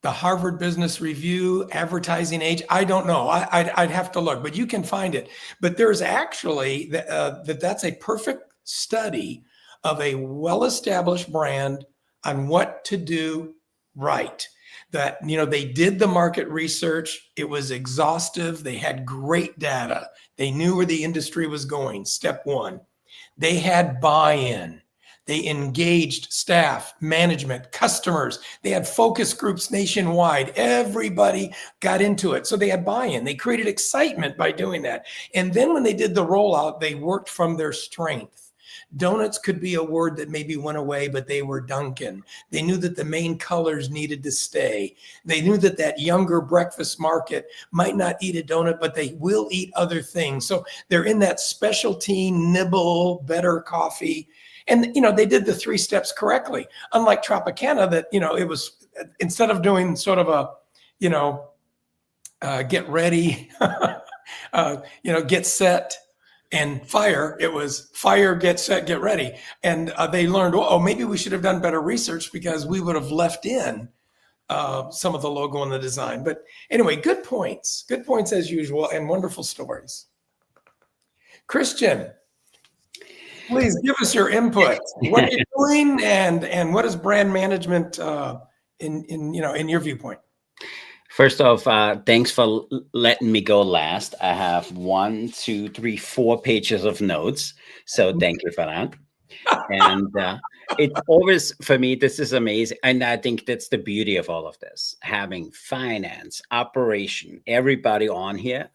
the Harvard Business Review, Advertising Age. I don't know. I'd have to look, but you can find it. But there's actually that's a perfect study of a well-established brand on what to do right. That, they did the market research. It was exhaustive. They had great data. They knew where the industry was going. Step 1. They had buy-in. They engaged staff, management, customers. They had focus groups nationwide. Everybody got into it. So they had buy-in. They created excitement by doing that. And then when they did the rollout, they worked from their strength. Donuts could be a word that maybe went away, but they were Dunkin'. They knew that the main colors needed to stay. They knew that that younger breakfast market might not eat a donut, but they will eat other things. So they're in that specialty, nibble, better coffee. And, they did the 3 steps correctly. Unlike Tropicana that, it was, instead of doing sort of a, get ready, get set, and fire, it was fire, get set, get ready. And they learned, maybe we should have done better research because we would have left in some of the logo and the design. But anyway, good points as usual, and wonderful stories. Christian, please give us your input. What are you doing, and what is brand management in your viewpoint? First off, thanks for letting me go last. I have 4 pages of notes, so thank you for that. And it's always, for me, this is amazing. And I think that's the beauty of all of this, having finance, operation, everybody on here.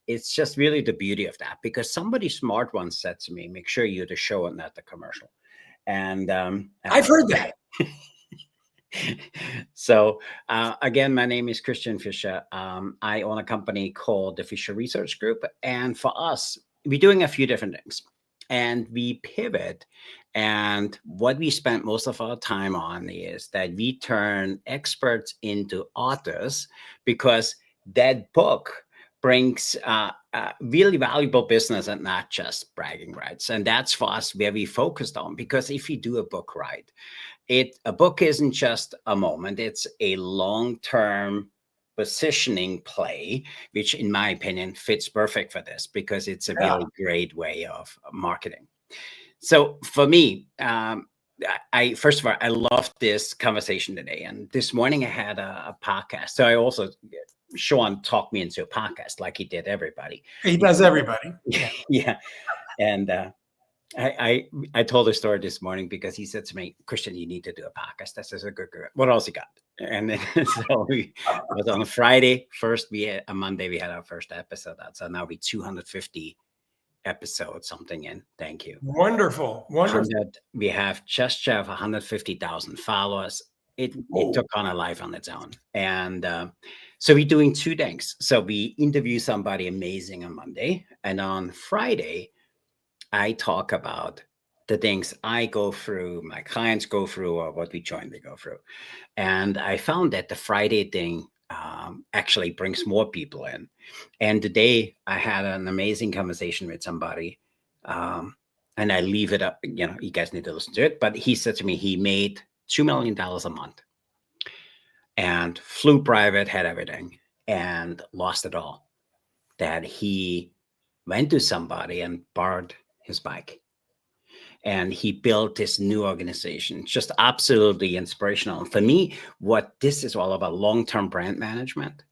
It's just really the beauty of that, because somebody smart once said to me, make sure you're the show and not the commercial. And I've heard that. So again, my name is Christian Fischer. I own a company called the Fischer Research Group. And for us, we're doing a few different things. And we pivot. And what we spent most of our time on is that we turn experts into authors, because that book brings really valuable business and not just bragging rights. And that's for us where we focused on, because if you do a book right, a book isn't just a moment, it's a long-term positioning play, which in my opinion fits perfect for this, because it's a really great way of marketing. So for me, first of all, I loved this conversation today. And this morning I had a podcast. So I also, Shawn talked me into a podcast like he did everybody. He does everybody. Yeah. And I told a story this morning because he said to me, Christian, you need to do a podcast. This is a good girl. What else you got? And then so it was on a Friday. A Monday, we had our first episode out. So now we 250 episodes, something in. Thank you. Wonderful. We have just shy of 150,000 followers. It took on a life on its own. And so we're doing 2 things. So we interview somebody amazing on Monday. And on Friday, I talk about the things I go through, my clients go through, or what we jointly go through. And I found that the Friday thing actually brings more people in. And today I had an amazing conversation with somebody, and I leave it up, you guys need to listen to it. But he said to me, he made $2 million a month and flew private, had everything, and lost it all. That he went to somebody and borrowed his bike. And he built this new organization, just absolutely inspirational. And for me, what this is all about, long-term brand management,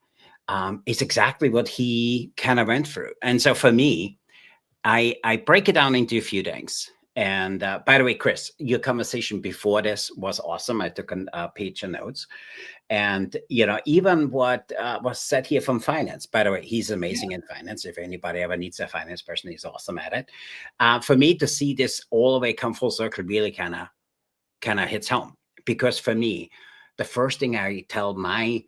is exactly what he kind of went through. And so for me, I break it down into a few things. And by the way, Chris, your conversation before this was awesome. I took a page of notes. And, even what was said here from finance, by the way, he's amazing in finance. If anybody ever needs a finance person, he's awesome at it. For me to see this all the way come full circle really kind of kind of hits home, because for me, the first thing I tell my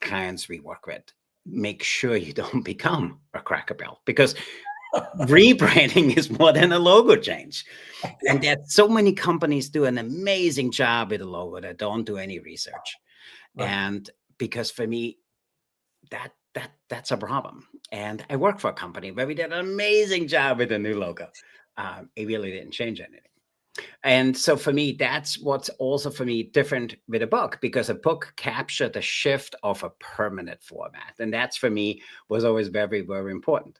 clients we work with, make sure you don't become a Cracker Barrel, because rebranding is more than a logo change. And there's so many companies do an amazing job with a logo that don't do any research. Right. And because for me, that's a problem. And I work for a company where we did an amazing job with a new logo. It really didn't change anything. And so for me, that's what's also for me different with a book, because a book captured the shift of a permanent format. And that's for me was always very, very important.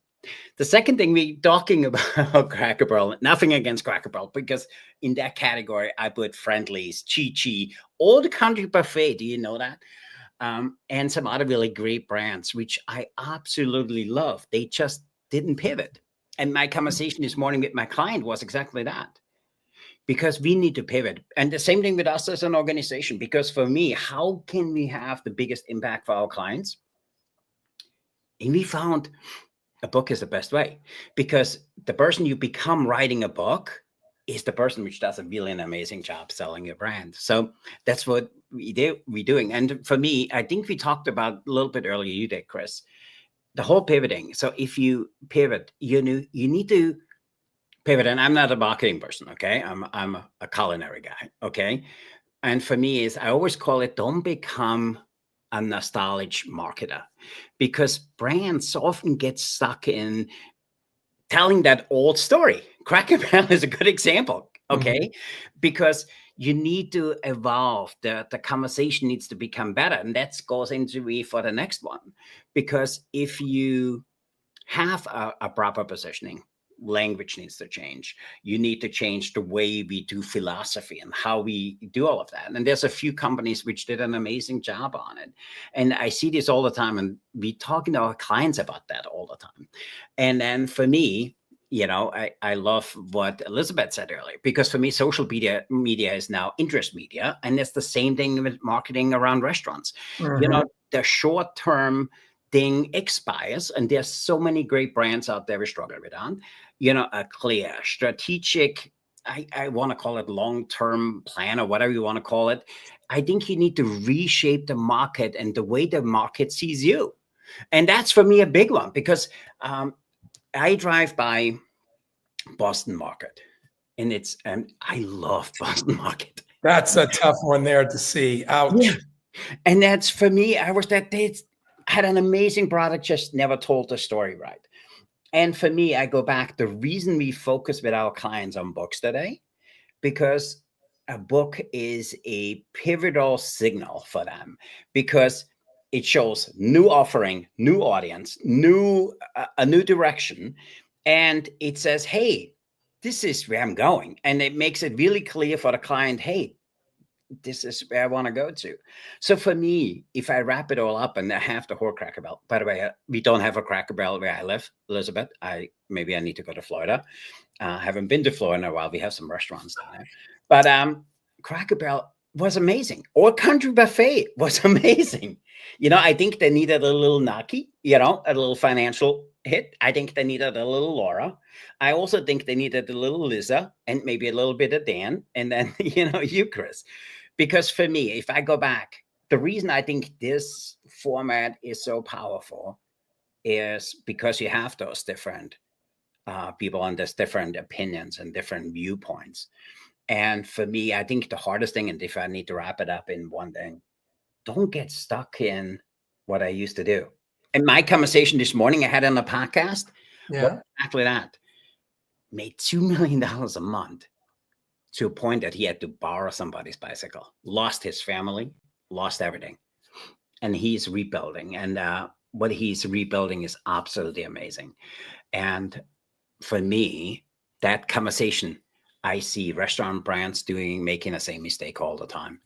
The second thing we talking about Cracker Barrel, nothing against Cracker Barrel, because in that category, I put Friendly's, Chi-Chi, Old Country Buffet. Do you know that? And some other really great brands, which I absolutely love. They just didn't pivot. And my conversation this morning with my client was exactly that. Because we need to pivot. And the same thing with us as an organization. Because for me, how can we have the biggest impact for our clients? And we found a book is the best way, because the person you become writing a book is the person which does a really an amazing job selling your brand. So that's what we're doing. And for me, I think we talked about a little bit earlier, you did, Chris, the whole pivoting. So if you pivot, you need to pivot. And I'm not a marketing person, okay? I'm a culinary guy, okay? And for me, is I always call it, don't become a nostalgic marketer, because brands often get stuck in telling that old story. Cracker Barrel is a good example, okay? Because you need to evolve. The conversation needs to become better. And that goes into me for the next one. Because if you have a proper positioning, language needs to change. You need to change the way we do philosophy and how we do all of that. And there's a few companies which did an amazing job on it. And I see this all the time, and we talking to our clients about that all the time. And then for me, I love what Elizabeth said earlier, because for me, social media is now interest media. And it's the same thing with marketing around restaurants. The short-term thing expires, and there's so many great brands out there we struggle with on, a clear strategic, I want to call it long-term plan or whatever you want to call it. I think you need to reshape the market and the way the market sees you. And that's for me a big one, because I drive by Boston Market, and I love Boston Market. That's a tough one there to see. Ouch. Yeah. And that's for me, they had an amazing product, just never told the story right. And for me, I go back, the reason we focus with our clients on books today, because a book is a pivotal signal for them, because it shows new offering, new audience, a new direction. And it says, hey, this is where I'm going. And it makes it really clear for the client, hey, this is where I want to go to. So for me, if I wrap it all up and I have the whole Cracker Barrel, by the way, we don't have a Cracker Barrel where I live, Elizabeth. Maybe I need to go to Florida. I haven't been to Florida in a while. We have some restaurants down there. But Cracker Barrel was amazing. Old Country Buffet was amazing. I think they needed a little Naki, a little financial hit. I think they needed a little Laura. I also think they needed a little Lisa, and maybe a little bit of Dan, and then, you, Chris. Because for me, if I go back, the reason I think this format is so powerful is because you have those different people and there's different opinions and different viewpoints. And for me, I think the hardest thing, and if I need to wrap it up in one thing, don't get stuck in what I used to do. And my conversation this morning I had on the podcast, Yeah. exactly that. Made $2 million a month to a point that he had to borrow somebody's bicycle, lost his family, lost everything. And he's rebuilding. And what he's rebuilding is absolutely amazing. And for me, that conversation, I see restaurant brands making the same mistake all the time.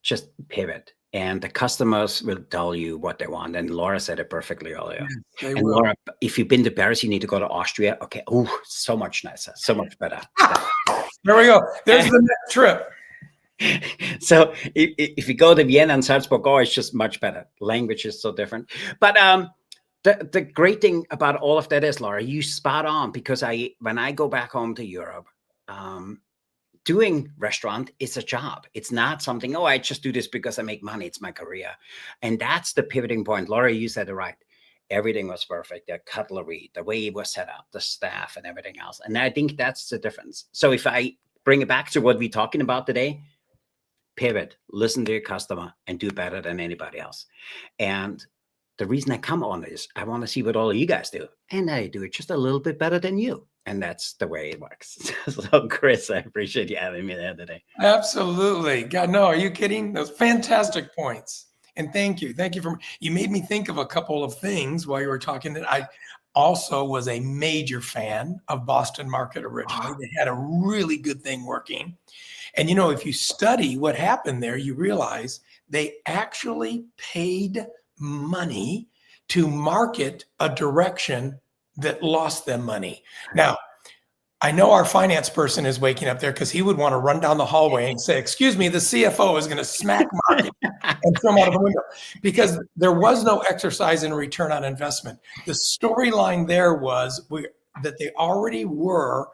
Just pivot. And the customers will tell you what they want. And Laura said it perfectly earlier. They And will. Laura, if you've been to Paris, you need to go to Austria. Okay. Oh, so much nicer, so much better. There we go. There's the next trip. So if you go to Vienna and Salzburg, it's just much better. Language is so different. But the great thing about all of that is, Laura, you spot on, because when I go back home to Europe, doing restaurant is a job. It's not something, oh, I just do this because I make money. It's my career. And that's the pivoting point. Laura, you said it right. Everything was perfect. The cutlery, the way it was set up, the staff and everything else. And I think that's the difference. So if I bring it back to what we're talking about today, pivot, listen to your customer and do better than anybody else. And the reason I come on is I want to see what all of you guys do. And I do it just a little bit better than you. And that's the way it works. So Chris, I appreciate you having me there today. Absolutely. God, no, are you kidding? Those fantastic points. And thank you. Thank you you made me think of a couple of things while you were talking that I also was a major fan of Boston Market originally. They had a really good thing working. And, if you study what happened there, you realize they actually paid money to market a direction that lost them money. Now, I know our finance person is waking up there because he would want to run down the hallway and say, excuse me, the CFO is going to smack market and throw him out of the window, because there was no exercise in return on investment. The storyline there was that they already were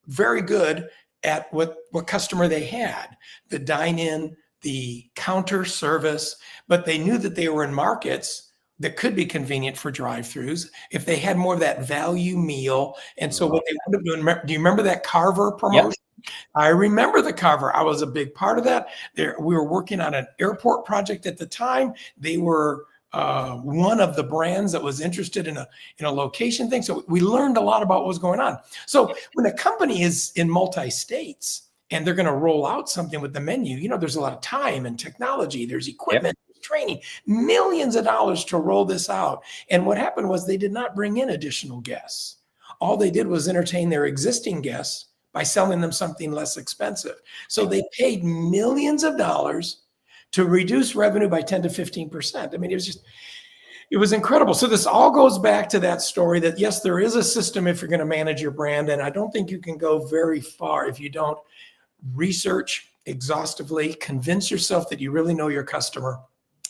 very good at what customer they had, the dine-in, the counter service, but they knew that they were in markets that could be convenient for drive-throughs if they had more of that value meal. And so what they wound up doing, do you remember that Carver promotion? Yep. I remember the Carver. I was a big part of that. We were working on an airport project at the time. They were one of the brands that was interested in a location thing. So we learned a lot about what was going on. So when a company is in multi-states and they're going to roll out something with the menu, there's a lot of time and technology, there's equipment, yep, training, millions of dollars to roll this out. And what happened was they did not bring in additional guests. All they did was entertain their existing guests by selling them something less expensive. So they paid millions of dollars to reduce revenue by 10 to 15%. I mean, it was incredible. So this all goes back to that story that, yes, there is a system if you're going to manage your brand. And I don't think you can go very far if you don't research exhaustively, convince yourself that you really know your customer.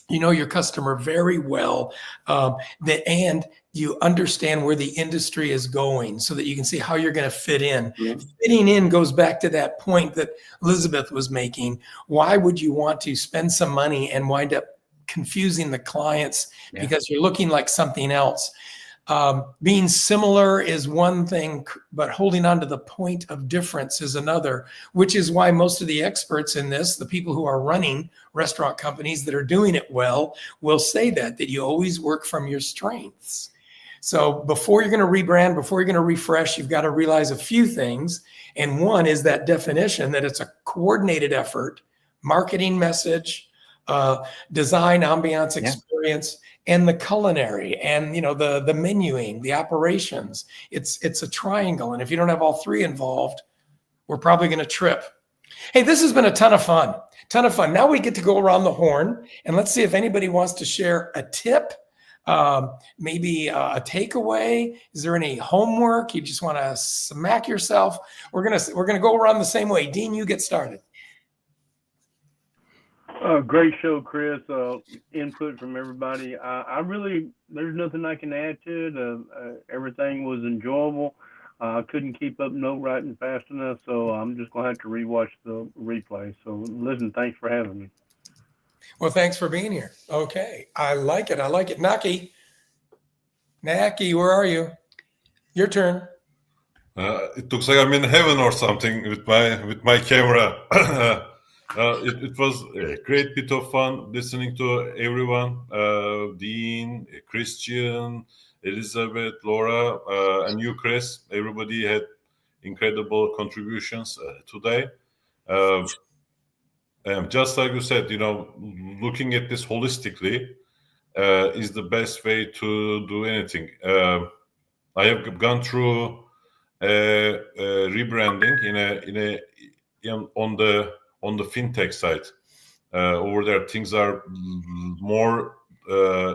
You know your customer very well, and you understand where the industry is going so that you can see how you're going to fit in. Mm-hmm. Fitting in goes back to that point that Elizabeth was making. Why would you want to spend some money and wind up confusing the clients because you're looking like something else? Being similar is one thing, but holding on to the point of difference is another, which is why most of the experts in this, the people who are running restaurant companies that are doing it well, will say that you always work from your strengths. So before you're going to rebrand, before you're going to refresh, you've got to realize a few things. And one is that definition that it's a coordinated effort, marketing message, design, ambiance, experience, and the culinary, and the menuing, the operations. It's a triangle, and if you don't have all three involved, we're probably going to trip. Hey, this has been a ton of fun. Now we get to go around the horn, and let's see if anybody wants to share a tip, maybe a takeaway. Is there any homework you just want to smack yourself? We're gonna go around the same way. Dean, you get started. Great show, Chris. Input from everybody. I really, there's nothing I can add to it. Everything was enjoyable. I couldn't keep up note writing fast enough, so I'm just going to have to rewatch the replay. So listen, thanks for having me. Well, thanks for being here. Okay. I like it. Naki, where are you? Your turn. It looks like I'm in heaven or something with my camera. It was a great bit of fun listening to everyone, Dean, Christian, Elizabeth, Laura, and you, Chris. Everybody had incredible contributions today. Just like you said, looking at this holistically is the best way to do anything. I have gone through rebranding on the fintech side. Over there, things are more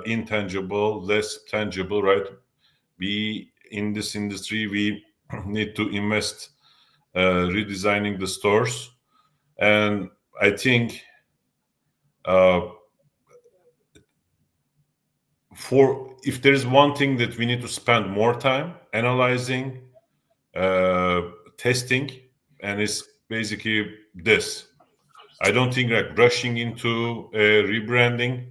intangible, less tangible, right? We in this industry, we need to invest redesigning the stores, and I think if there is one thing that we need to spend more time analyzing, testing, and it's basically this. I don't think like rushing into rebranding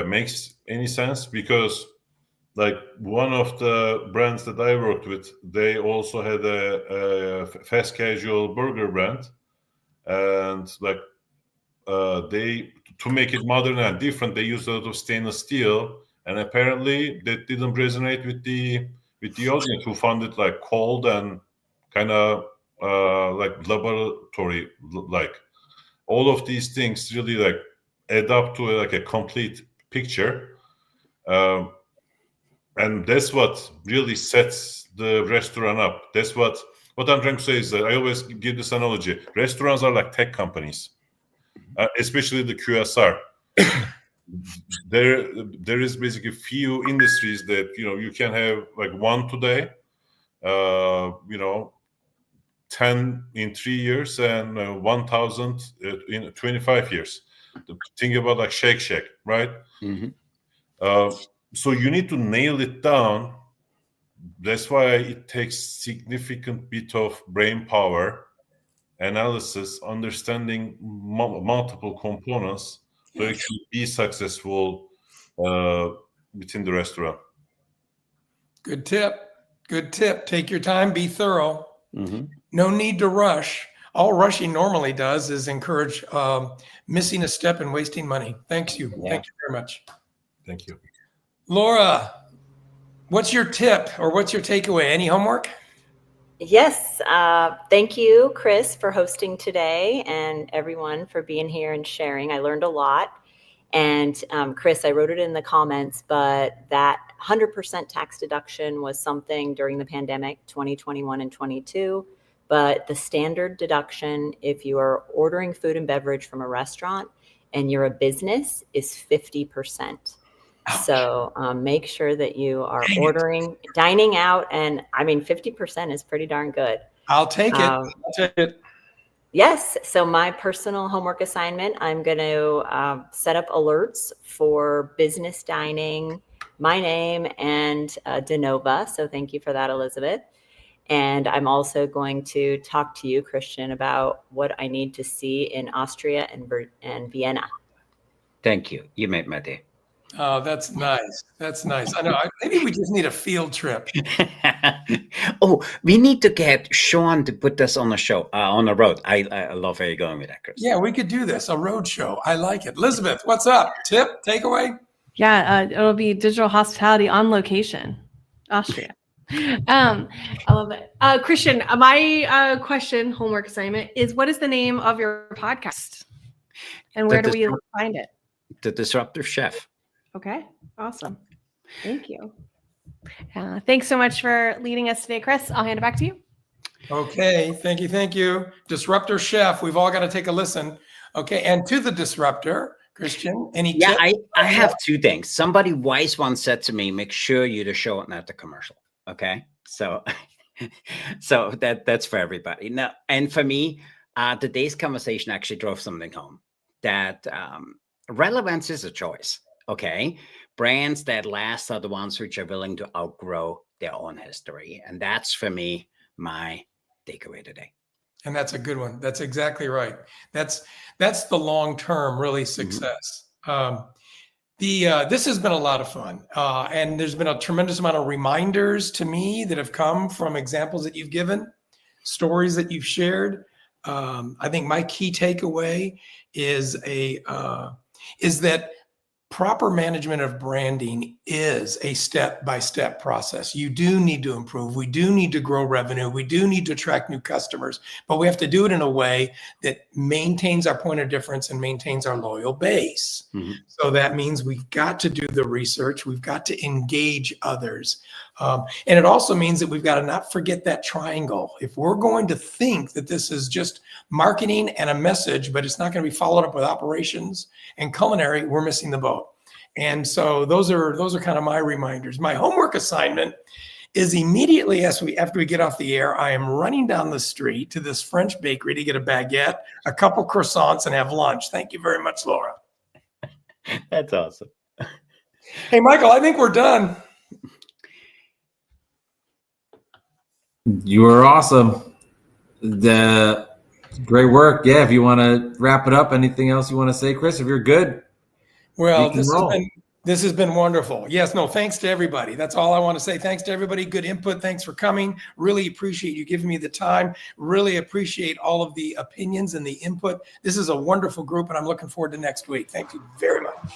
makes any sense, because like one of the brands that I worked with, they also had a fast casual burger brand, and like they, to make it modern and different, they used a lot of stainless steel, and apparently that didn't resonate with the audience, who found it like cold and kind of like laboratory like. All of these things really like add up to like a complete picture, and that's what really sets the restaurant up. That's what I'm trying to say is that I always give this analogy: restaurants are like tech companies, especially the QSR. There is basically few industries that you can have like one today, 10 in 3 years, and 1,000 in 25 years. Think about like Shake Shack, right? So you need to nail it down. That's why it takes significant bit of brain power, analysis, understanding multiple components to actually be successful within the restaurant. Good tip. Good tip. Take your time, be thorough. No need to rush. All rushing normally does is encourage missing a step and wasting money. Thank you. Yeah. Thank you very much. Thank you. Laura, what's your tip or what's your takeaway? Any homework? Yes. Thank you, Chris, for hosting today, and everyone for being here and sharing. I learned a lot. And Chris, I wrote it in the comments, but that 100% tax deduction was something during the pandemic, 2021 and 22. But the standard deduction, if you are ordering food and beverage from a restaurant and you're a business, is 50%. So make sure that you are dining out. And I mean, 50% is pretty darn good. I'll take it. I'll take it. Yes. So my personal homework assignment, I'm going to set up alerts for business dining, my name, and DeNova. So thank you for that, Elizabeth. And I'm also going to talk to you, Christian, about what I need to see in Austria and Vienna. Thank you. You made my day. Oh, that's nice. That's nice. I know. Maybe we just need a field trip. Oh, we need to get Shawn to put this on the show, on the road. I love where you're going with that, Chris. Yeah, we could do this. A road show. I like it. Elizabeth, what's up? Tip, takeaway? Yeah, it'll be digital hospitality on location, Austria. I love it. Christian, my question, homework assignment is: what is the name of your podcast, and where do we find it? The Disruptive Chef. Okay, awesome. Thank you. Thanks so much for leading us today, Chris. I'll hand it back to you. Okay, thank you, thank you. Disruptor Chef, we've all got to take a listen. Okay, and to the disruptor, Christian, any tips? I have two things. Somebody wise once said to me, make sure you the show it, not the commercial. Okay, so that's for everybody. Now, and for me, today's conversation actually drove something home, that relevance is a choice. Okay, brands that last are the ones which are willing to outgrow their own history, and that's for me my takeaway today. And that's a good one. That's exactly right. That's the long-term really success. This has been a lot of fun, and there's been a tremendous amount of reminders to me that have come from examples that you've given, stories that you've shared. I think my key takeaway is that proper management of branding is a step-by-step process. You do need to improve. We do need to grow revenue. We do need to attract new customers, but we have to do it in a way that maintains our point of difference and maintains our loyal base. Mm-hmm. So that means we've got to do the research. We've got to engage others. And it also means that we've got to not forget that triangle. If we're going to think that this is just marketing and a message, but it's not going to be followed up with operations and culinary, we're missing the boat. And so those are kind of my reminders. My homework assignment is immediately after we get off the air, I am running down the street to this French bakery to get a baguette, a couple croissants, and have lunch. Thank you very much, Laura. That's awesome. Hey, Michael, I think we're done. You were awesome. the great work. Yeah, if you want to wrap it up, anything else you want to say, Chris? If you're good. Well, You can roll. this has been wonderful. Yes, no, thanks to everybody. That's all I want to say. Thanks to everybody. Good input. Thanks for coming. Really appreciate you giving me the time. Really appreciate all of the opinions and the input. This is a wonderful group, and I'm looking forward to next week. Thank you very much.